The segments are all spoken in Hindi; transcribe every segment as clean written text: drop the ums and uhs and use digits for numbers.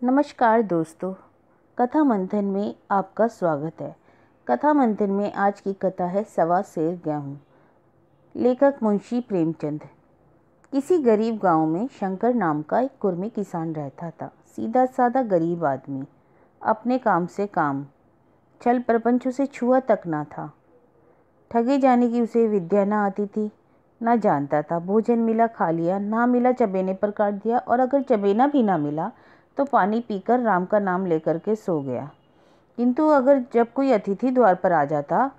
नमस्कार दोस्तों, कथा मंथन में आपका स्वागत है। कथा मंथन में आज की कथा है सवा सेर गेहूँ। लेखक मुंशी प्रेमचंद। किसी गरीब गांव में शंकर नाम का एक कुर्मी किसान रहता था। सीधा साधा गरीब आदमी, अपने काम से काम, छल प्रपंच उसे छुआ तक ना था। ठगे जाने की उसे विद्या ना आती थी, ना जानता था। भोजन मिला खा लिया, ना मिला चबेने पर काट दिया, और अगर चबेना भी ना मिला तो पानी पीकर राम का नाम लेकर के सो गया। किंतु अगर जब कोई अतिथि द्वार पर आ जाता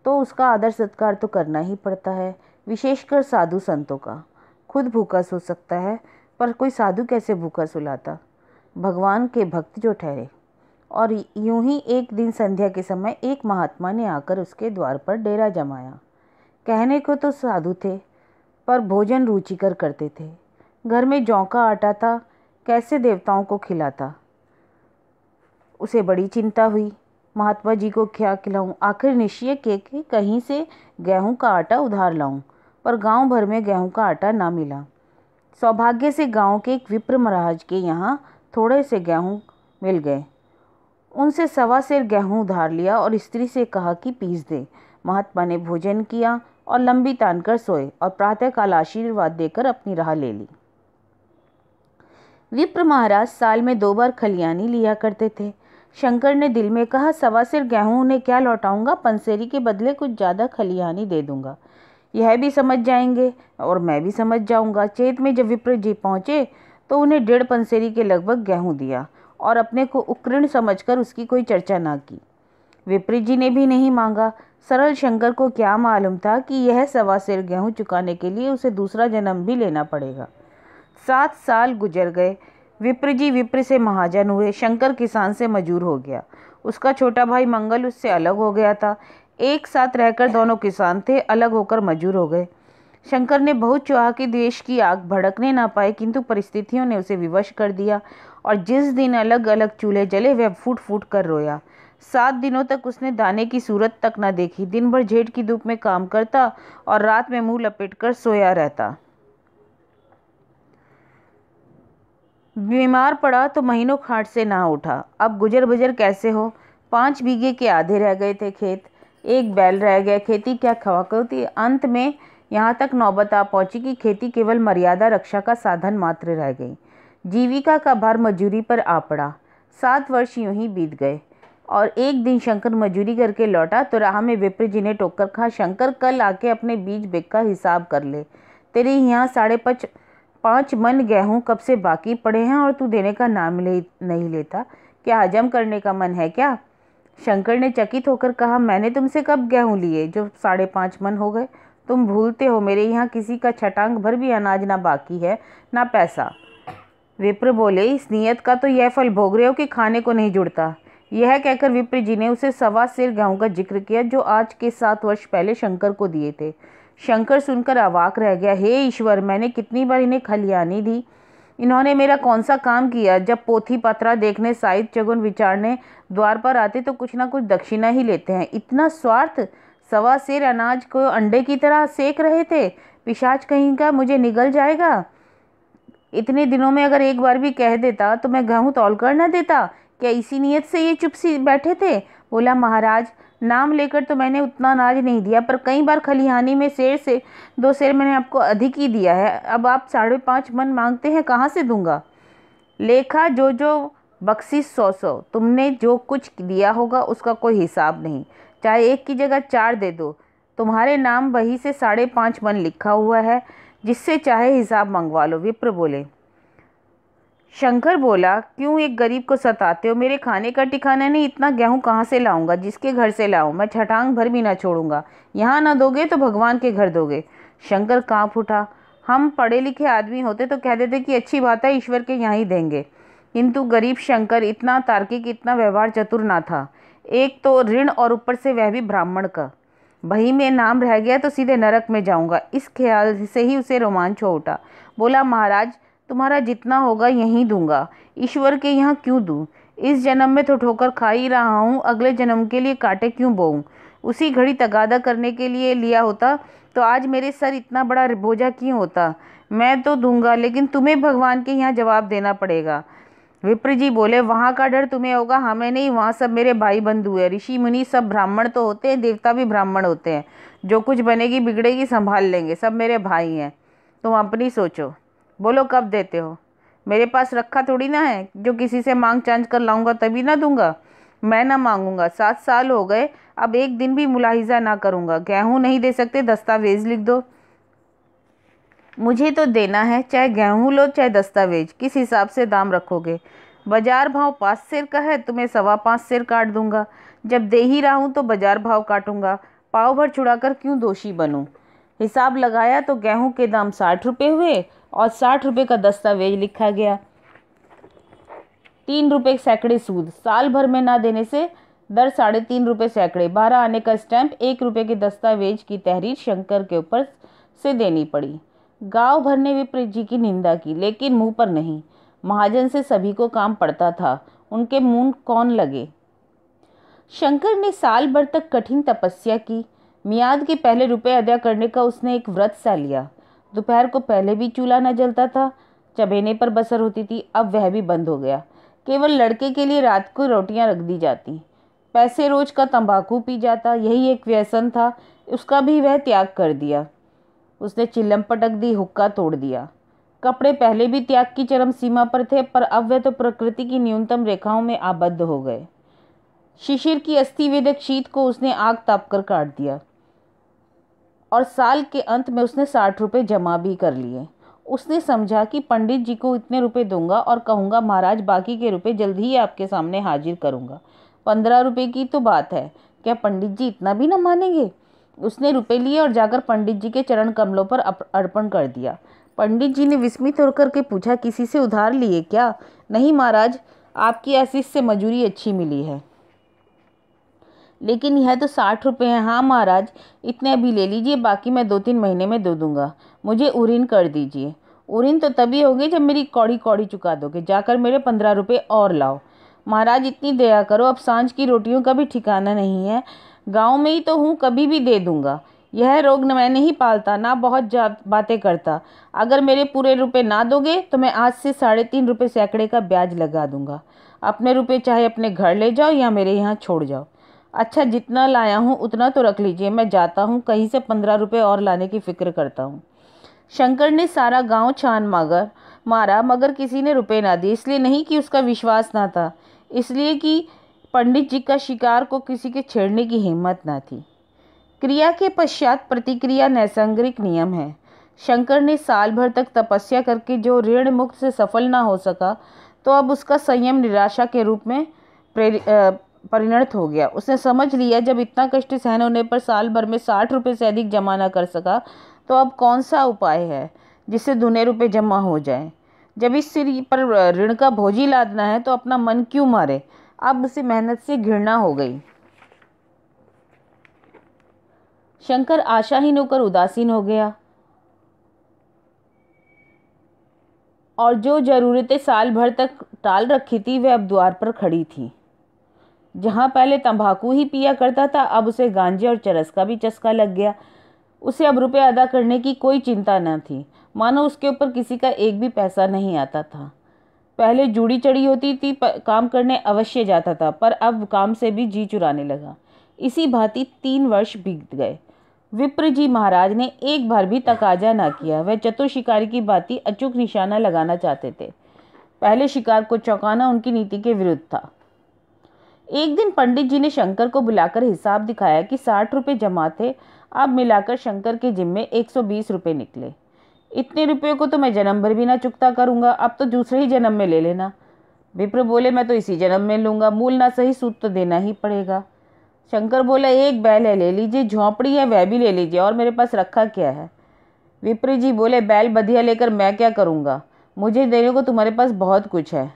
तो उसका आदर सत्कार तो करना ही पड़ता है, विशेषकर साधु संतों का। खुद भूखा सो सकता है, पर कोई साधु कैसे भूखा सुलाता, भगवान के भक्त जो ठहरे। और यूं ही एक दिन संध्या के समय एक महात्मा ने आकर उसके द्वार पर डेरा जमाया। कहने को तो साधु थे, पर भोजन रुचिकर करते थे। घर में जौ का आटा था, कैसे देवताओं को खिलाता। उसे बड़ी चिंता हुई, महात्मा जी को क्या खिलाऊं। आखिर निश्चय किया कि कहीं से गेहूं का आटा उधार लाऊं, पर गांव भर में गेहूं का आटा ना मिला। सौभाग्य से गांव के एक विप्र महाराज के यहाँ थोड़े से गेहूं मिल गए। उनसे सवा सेर गेहूं उधार लिया और स्त्री से कहा कि पीस दे। महात्मा ने भोजन किया और लंबी तान कर सोए और प्रातःकाल आशीर्वाद देकर अपनी राह ले ली। विप्र महाराज साल में 2 बार खलियानी लिया करते थे। शंकर ने दिल में कहा, सवा सेर गेहूं उन्हें क्या लौटाऊंगा, पंसेरी के बदले कुछ ज़्यादा खलियानी दे दूंगा। यह भी समझ जाएंगे और मैं भी समझ जाऊंगा। चेत में जब विप्र जी पहुंचे तो उन्हें 1.5 पंसेरी के लगभग गेहूं दिया और अपने को उक्रीण समझकर उसकी कोई चर्चा ना की। विप्र जी ने भी नहीं मांगा। सरल शंकर को क्या मालूम था कि यह सवा सेर गेहूं चुकाने के लिए उसे दूसरा जन्म भी लेना पड़ेगा। 7 साल गुजर गए। विप्र जी विप्र से महाजन हुए। शंकर किसान से मजूर हो गया। उसका छोटा भाई मंगल उससे अलग हो गया था। एक साथ रहकर दोनों किसान थे, अलग होकर मजूर हो गए। शंकर ने बहुत चाहा कि देश की आग भड़कने ना पाए, किंतु परिस्थितियों ने उसे विवश कर दिया और जिस दिन अलग अलग चूल्हे जले वह फूट फूट कर रोया। 7 दिनों तक उसने दाने की सूरत तक न देखी। दिन भर जेठ की धूप में काम करता और रात में मुंह लपेटकर सोया रहता। बीमार पड़ा तो महीनों खाट से ना उठा। अब गुजर बजर कैसे हो। 5 बीघे के आधे रह गए थे खेत, एक बैल रह गया। खेती क्या खवाती। अंत में यहाँ तक नौबत आ पहुंची कि खेती केवल मर्यादा रक्षा का साधन मात्र रह गई। जीविका का भार मजूरी पर आ पड़ा। 7 वर्ष यूं ही बीत गए और एक दिन शंकर मजूरी करके लौटा तो राह में विप्र जी ने टोकर कहा, शंकर कल आके अपने बीज बेग का हिसाब कर ले। तेरे यहाँ 5.5 मन गेहूं कब से बाकी पड़े हैं और तू देने का नाम नहीं लेता। क्या हजम करने का मन है क्या। शंकर ने चकित होकर कहा, मैंने तुमसे कब गेहूं लिए जो 5.5 मन हो गए। तुम भूलते हो, मेरे यहाँ किसी का छटांग भर भी अनाज ना बाकी है, ना पैसा। विप्र बोले, इस नियत का तो यह फल भोग रहे हो कि खाने को नहीं जुड़ता। यह कहकर विप्र जी ने उसे सवा सेर गेहूं का जिक्र किया जो आज के 7 वर्ष पहले शंकर को दिए थे। शंकर सुनकर अवाक रह गया। हे ईश्वर, मैंने कितनी बार इन्हें खलियानी दी, इन्होंने मेरा कौन सा काम किया। जब पोथी पत्रा देखने, साहित्य चगुन विचारने द्वार पर आते तो कुछ ना कुछ दक्षिणा ही लेते हैं। इतना स्वार्थ। सवा सेर अनाज को अंडे की तरह सेक रहे थे। पिशाच कहीं का मुझे निगल जाएगा। इतने दिनों में अगर एक बार भी कह देता तो मैं गेहूं तौल कर न देता। क्या इसी नियत से ये चुप सी बैठे थे। बोला, महाराज, नाम लेकर तो मैंने उतना अनाज नहीं दिया, पर कई बार खलिहानी में सेर से 2 सेर मैंने आपको अधिक ही दिया है। अब आप 5.5 मन मांगते हैं, कहाँ से दूंगा। लेखा जो जो बख्शिश 100-100। तुमने जो कुछ दिया होगा उसका कोई हिसाब नहीं। चाहे 1 की जगह 4 दे दो, तुम्हारे नाम वही से 5.5 मन लिखा हुआ है, जिससे चाहे हिसाब मंगवा लो। विप्र बोले। शंकर बोला, क्यों एक गरीब को सताते हो। मेरे खाने का ठिकाना नहीं, इतना गेहूं कहाँ से लाऊंगा। जिसके घर से लाऊं, मैं छटांग भर भी ना छोड़ूंगा। यहाँ ना दोगे तो भगवान के घर दोगे। शंकर कांप उठा। हम पढ़े लिखे आदमी होते तो कह देते कि अच्छी बात है, ईश्वर के यहाँ ही देंगे। किंतु गरीब शंकर इतना तार्किक, इतना व्यवहार चतुर ना था। एक तो ऋण और ऊपर से वह भी ब्राह्मण का। वही में नाम रह गया तो सीधे नरक में जाऊंगा। इस ख्याल से ही उसे रोमांच हो उठा। बोला, महाराज, तुम्हारा जितना होगा यहीं दूंगा, ईश्वर के यहाँ क्यों दूं। इस जन्म में तो ठोकर खा ही रहा हूँ, अगले जन्म के लिए कांटे क्यों बोऊं। उसी घड़ी तगादा करने के लिए लिया होता तो आज मेरे सर इतना बड़ा बोझा क्यों होता। मैं तो दूंगा, लेकिन तुम्हें भगवान के यहाँ जवाब देना पड़ेगा। विप्र जी बोले, वहाँ का डर तुम्हें होगा, हमें नहीं। वहाँ सब मेरे भाई बंधु है, ऋषि मुनि सब ब्राह्मण तो होते हैं, देवता भी ब्राह्मण होते हैं। जो कुछ बनेगी बिगड़ेगी संभाल लेंगे, सब मेरे भाई हैं। तुम अपनी सोचो। बोलो कब देते हो? मेरे पास रखा थोड़ी ना है जो किसी से मांग चांच कर लाऊंगा तभी ना दूंगा। मैं ना मांगूंगा, 7 साल हो गए, अब एक दिन भी मुलाहिजा ना करूंगा। गेहूं नहीं दे सकते, दस्तावेज लिख दो। मुझे तो देना है, चाहे गेहूं लो चाहे दस्तावेज। किस हिसाब से दाम रखोगे? बाजार भाव 5 सेर का है, तुम्हें 5.25 सेर काट दूंगा। जब दे ही रहा हूं तो बाजार भाव काटूंगा। पाव भर छुड़ाकर क्यों दोषी बनूं? हिसाब लगाया तो गेहूं के दाम 60 रुपये हुए और 60 रुपये का दस्तावेज लिखा गया। 3 रुपये सैकड़े सूद, साल भर में ना देने से दर 3.5 रुपये सैकड़े, 12 आने का स्टैंप, 1 रुपये के दस्तावेज की तहरीर शंकर के ऊपर से देनी पड़ी। गांव भर ने विप्र जी की निंदा की, लेकिन मुंह पर नहीं। महाजन से सभी को काम पड़ता था, उनके मुंह कौन लगे। शंकर ने साल भर तक कठिन तपस्या की। मियाद के पहले रुपए अदा करने का उसने एक व्रत सा लिया। दोपहर को पहले भी चूल्हा न जलता था, चबेने पर बसर होती थी, अब वह भी बंद हो गया। केवल लड़के के लिए रात को रोटियां रख दी जाती। पैसे रोज का तंबाकू पी जाता, यही एक व्यसन था, उसका भी वह त्याग कर दिया। उसने चिल्लम पटक दी, हुक्का तोड़ दिया। कपड़े पहले भी त्याग की चरम सीमा पर थे, पर अब वह तो प्रकृति की न्यूनतम रेखाओं में आबद्ध हो गए। शिशिर की अस्थि वेदक शीत को उसने आग ताप कर काट दिया और साल के अंत में उसने 60 रुपये जमा भी कर लिए। उसने समझा कि पंडित जी को इतने रुपए दूंगा और कहूंगा, महाराज बाकी के रुपए जल्द ही आपके सामने हाजिर करूंगा। 15 रुपये की तो बात है, क्या पंडित जी इतना भी न मानेंगे? उसने रुपए लिए और जाकर पंडित जी के चरण कमलों पर अर्पण कर दिया। पंडित जी ने विस्मित होकर के पूछा, किसी से उधार लिए क्या? नहीं महाराज, आपकी आशीष से मजूरी अच्छी मिली है। लेकिन यह तो 60 रुपये हैं। हाँ महाराज, इतने अभी ले लीजिए, बाकी मैं 2-3 महीने में दे दूंगा। मुझे उरीन कर दीजिए। उरीन तो तभी होगी जब मेरी कौड़ी कौड़ी चुका दोगे। जाकर मेरे 15 रुपये और लाओ। महाराज इतनी दया करो, अब सांझ की रोटियों का भी ठिकाना नहीं है। गाँव में ही तो हूँ, कभी भी दे दूंगा। यह रोग न मैं नहीं पालता, ना बहुत बातें करता। अगर मेरे पूरे रुपए ना दोगे तो मैं आज से 3.5 रुपये सैकड़े का ब्याज लगा दूंगा। अपने रुपए चाहे अपने घर ले जाओ या मेरे यहाँ छोड़ जाओ। अच्छा, जितना लाया हूँ उतना तो रख लीजिए, मैं जाता हूँ, कहीं से 15 रुपये और लाने की फिक्र करता हूँ। शंकर ने सारा गांव छान मारा, मगर किसी ने रुपए ना दिए। इसलिए नहीं कि उसका विश्वास ना था, इसलिए कि पंडित जी का शिकार को किसी के छेड़ने की हिम्मत ना थी। क्रिया के पश्चात प्रतिक्रिया नैसर्गिक नियम है। शंकर ने साल भर तक तपस्या करके जो ऋण मुक्त से सफल ना हो सका, तो अब उसका संयम निराशा के रूप में परिणत हो गया। उसने समझ लिया, जब इतना कष्ट सहन होने पर साल भर में 60 रुपये से अधिक जमा न कर सका, तो अब कौन सा उपाय है जिससे दुने रुपये जमा हो जाए। जब इस सिर पर ऋण का बोझ लादना है तो अपना मन क्यों मारे। अब उसे मेहनत से घृणा हो गई। शंकर आशाहीन होकर उदासीन हो गया और जो जरूरतें साल भर तक टाल रखी थी वह अब द्वार पर खड़ी थी। जहां पहले तंबाकू ही पिया करता था, अब उसे गांजे और चरस का भी चस्का लग गया। उसे अब रुपए अदा करने की कोई चिंता न थी, मानो उसके ऊपर किसी का एक भी पैसा नहीं आता था। पहले जूड़ी चढ़ी होती थी, काम करने अवश्य जाता था, पर अब काम से भी जी चुराने लगा। इसी भांति 3 वर्ष बीत गए। विप्र जी महाराज ने एक बार भी तकाजा न किया। वह चतुर शिकारी की भांति अचूक निशाना लगाना चाहते थे। पहले शिकार को चौंकाना उनकी नीति के विरुद्ध था। एक दिन पंडित जी ने शंकर को बुलाकर हिसाब दिखाया कि 60 रुपये जमा थे, अब मिलाकर शंकर के जिम्मे 120 रुपये निकले। इतने रुपयों को तो मैं जन्म भर भी ना चुकता करूंगा, अब तो दूसरे ही जन्म में ले लेना। विप्र बोले, मैं तो इसी जन्म में लूंगा, मूल ना सही सूद तो देना ही पड़ेगा। शंकर बोला, एक बैल है, ले लीजिए, झोंपड़ी है वह भी ले लीजिए, और मेरे पास रखा क्या है। विप्र जी बोले, बैल बधिया लेकर मैं क्या करूंगा, मुझे देने को तुम्हारे पास बहुत कुछ है।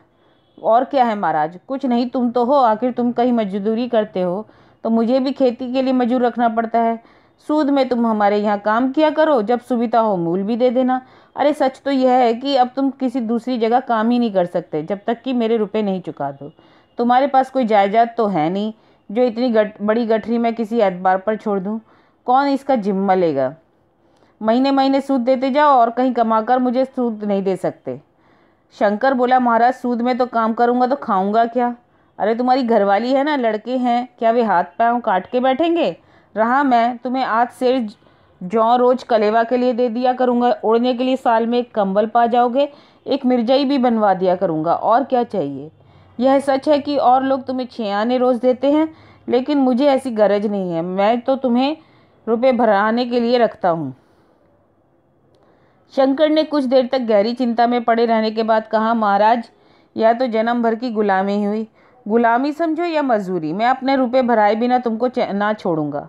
और क्या है महाराज, कुछ नहीं, तुम तो हो, आखिर तुम कहीं मजदूरी करते हो तो मुझे भी खेती के लिए मजदूर रखना पड़ता है। सूद में तुम हमारे यहाँ काम किया करो, जब सुविधा हो मूल भी दे देना। अरे सच तो यह है कि अब तुम किसी दूसरी जगह काम ही नहीं कर सकते जब तक कि मेरे रुपए नहीं चुका दो। तुम्हारे पास कोई जायदाद तो है नहीं जो इतनी बड़ी गठरी मैं किसी एतबार पर छोड़ दूँ। कौन इसका जिम्मा लेगा। महीने महीने सूद देते जाओ और कहीं कमाकर मुझे सूद नहीं दे सकते। शंकर बोला, महाराज सूद में तो काम करूँगा तो खाऊंगा क्या? अरे तुम्हारी घरवाली है ना, लड़के हैं, क्या वे हाथ पाँव काट के बैठेंगे? रहा मैं, तुम्हें आज से जौ रोज कलेवा के लिए दे दिया करूँगा, ओढ़ने के लिए साल में एक कंबल पा जाओगे, एक मिर्जाई भी बनवा दिया करूँगा, और क्या चाहिए? यह सच है कि और लोग तुम्हें 6 आने रोज़ देते हैं, लेकिन मुझे ऐसी गरज नहीं है। मैं तो तुम्हें रुपए भराने के लिए रखता हूँ। शंकर ने कुछ देर तक गहरी चिंता में पड़े रहने के बाद कहा, महाराज यह तो जन्म भर की गुलामी हुई। गुलामी समझो या मजदूरी, मैं अपने रुपए भराए बिना तुमको ना छोड़ूंगा।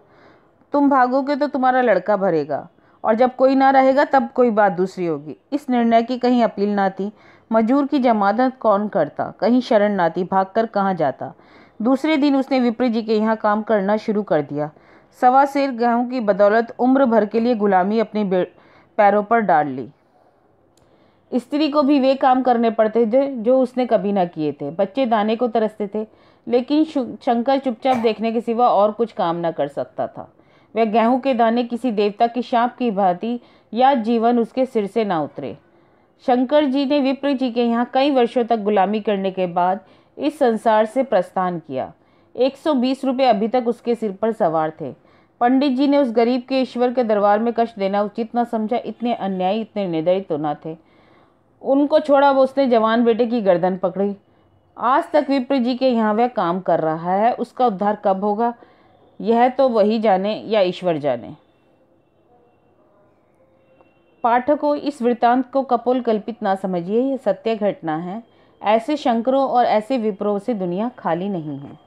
तुम भागोगे तो तुम्हारा लड़का भरेगा, और जब कोई ना रहेगा तब कोई बात दूसरी होगी। इस निर्णय की कहीं अपील ना थी। मजूर की जमानत कौन करता, कहीं शरण ना थी, भागकर कहाँ जाता। दूसरे दिन उसने विप्र जी के यहाँ काम करना शुरू कर दिया। 1.25 सेर गेहूं की बदौलत उम्र भर के लिए गुलामी अपने पैरों पर डाल ली। स्त्री को भी वे काम करने पड़ते थे जो उसने कभी ना किए थे। बच्चे दाने को तरसते थे, लेकिन शंकर चुपचाप देखने के सिवा और कुछ काम न कर सकता था। वह गेहूं के दाने किसी देवता की शाप की भांति या जीवन उसके सिर से ना उतरे। शंकर जी ने विप्र जी के यहाँ कई वर्षों तक गुलामी करने के बाद इस संसार से प्रस्थान किया। 120 रुपये अभी तक उसके सिर पर सवार थे। पंडित जी ने उस गरीब के ईश्वर के दरबार में कष्ट देना उचित न समझा। इतने अन्यायी, इतने निर्दयी तो न थे। उनको छोड़ा, वो उसने जवान बेटे की गर्दन पकड़ी। आज तक विप्र जी के यहाँ वह काम कर रहा है। उसका उद्धार कब होगा, यह तो वही जाने या ईश्वर जाने। पाठकों, इस वृत्तांत को कपोल कल्पित ना समझिए, यह सत्य घटना है। ऐसे शंकरों और ऐसे विप्रों से दुनिया खाली नहीं है।